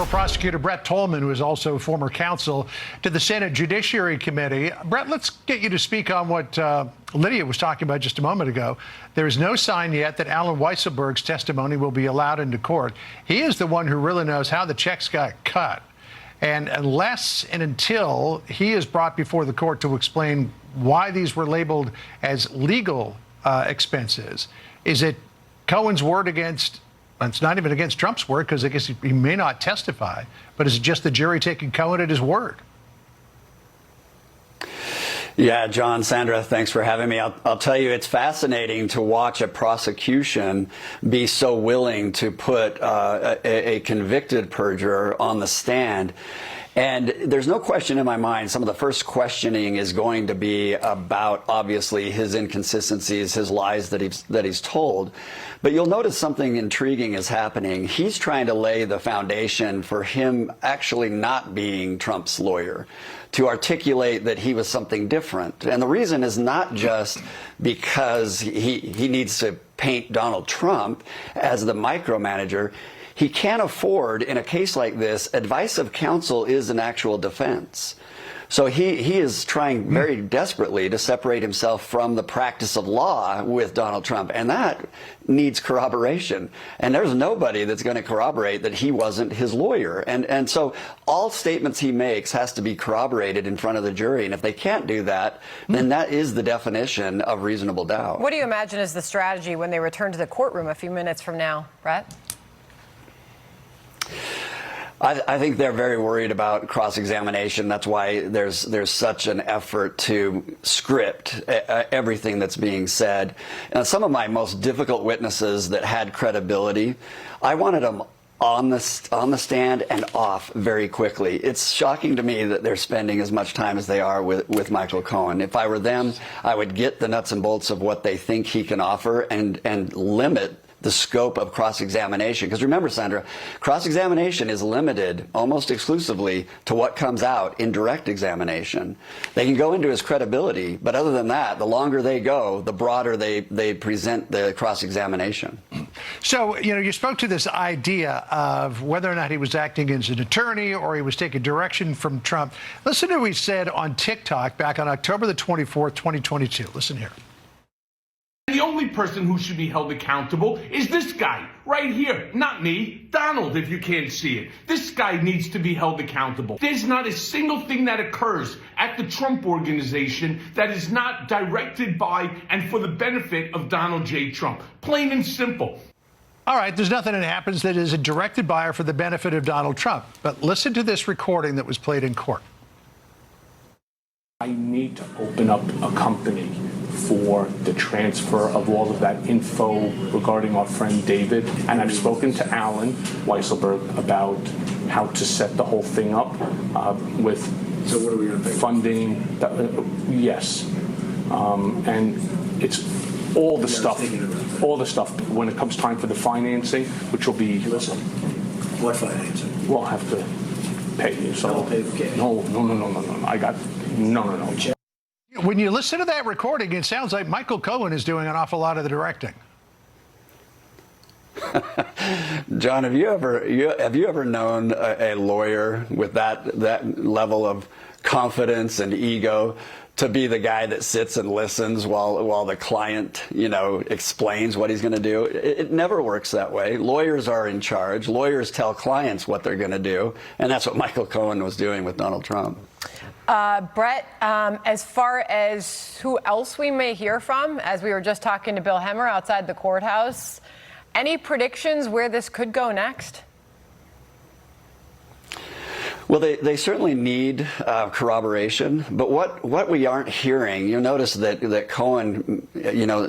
Prosecutor Brett Tolman, who is also former counsel to the Senate Judiciary Committee. Brett, let's get you to speak on what Lydia was talking about just a moment ago. There is no sign yet that Alan Weisselberg's testimony will be allowed into court. He is the one who really knows how the checks got cut. And unless and until he is brought before the court to explain why these were labeled as legal expenses, is it Cohen's word against? It's not even against Trump's word, because I guess he may not testify, but is it just the jury taking Cohen at his word? Yeah, John, Sandra, thanks for having me. I'll tell you, it's fascinating to watch a prosecution be so willing to put a convicted perjurer on the stand. And there's no question in my mind, some of the first questioning is going to be about, obviously, his inconsistencies, his lies that he's told. But you'll notice something intriguing is happening. He's trying to lay the foundation for him actually not being Trump's lawyer, to articulate that he was something different. And the reason is not just because he needs to paint Donald Trump as the micromanager. He can't afford, in a case like this, advice of counsel is an actual defense. So he is trying very desperately to separate himself from the practice of law with Donald Trump, and that needs corroboration. And there's nobody that's going to corroborate that he wasn't his lawyer. And so all statements he makes has to be corroborated in front of the jury, and if they can't do that, then that is the definition of reasonable doubt. What do you imagine is the strategy when they return to the courtroom a few minutes from now, Brett? I think they're very worried about cross-examination. That's why there's such an effort to script everything that's being said. Some of my most difficult witnesses that had credibility, I wanted them on the stand and off very quickly. It's shocking to me that they're spending as much time as they are with Michael Cohen. If I were them, I would get the nuts and bolts of what they think he can offer and limit the scope of cross-examination. Because remember, Sandra, cross-examination is limited almost exclusively to what comes out in direct examination. They can go into his credibility, but other than that, the longer they go, the broader they present the cross-examination. So, you spoke to this idea of whether or not he was acting as an attorney or he was taking direction from Trump. Listen to what he said on TikTok back on October the 24th, 2022. Listen here. The only person who should be held accountable is this guy right here, not me, Donald, if you can't see it. This guy needs to be held accountable. There's not a single thing that occurs at the Trump Organization that is not directed by and for the benefit of Donald J. Trump. Plain and simple. All right, there's nothing that happens that is directed by or for the benefit of Donald Trump. But listen to this recording that was played in court. I need to open up a company for the transfer of all of that info regarding our friend David. And I've spoken to Alan Weisselberg about how to set the whole thing up with so what are we going to pay? Funding. Yes. And it's all the stuff when it comes time for the financing, which will be... Listen, what financing? We'll have to pay you. So I'll pay the kid. No. I got... No. When you listen to that recording, it sounds like Michael Cohen is doing an awful lot of the directing. John, have you ever known a lawyer with that level of confidence and ego to be the guy that sits and listens while the client, explains what he's going to do? It never works that way. Lawyers are in charge. Lawyers tell clients what they're going to do, and that's what Michael Cohen was doing with Donald Trump. Brett, as far as who else we may hear from, as we were just talking to Bill Hemmer outside the courthouse, any predictions where this could go next? Well, they certainly need corroboration, but what we aren't hearing, you'll notice that Cohen,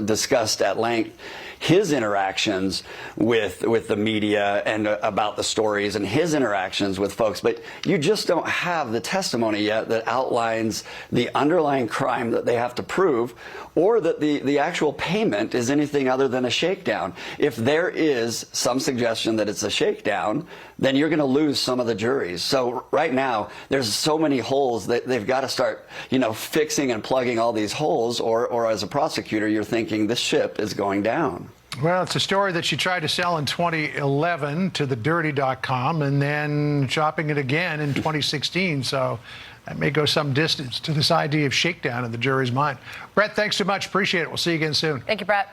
discussed at length his interactions with the media and about the stories and his interactions with folks, but you just don't have the testimony yet that outlines the underlying crime that they have to prove, or that the actual payment is anything other than a shakedown. If there is some suggestion that it's a shakedown, then you're going to lose some of the juries. So right now, there's so many holes that they've got to start, fixing and plugging all these holes, or as a prosecutor, you're thinking this ship is going down. Well, it's a story that she tried to sell in 2011 to thedirty.com and then shopping it again in 2016. So that may go some distance to this idea of shakedown in the jury's mind. Brett, thanks so much. Appreciate it. We'll see you again soon. Thank you, Brett.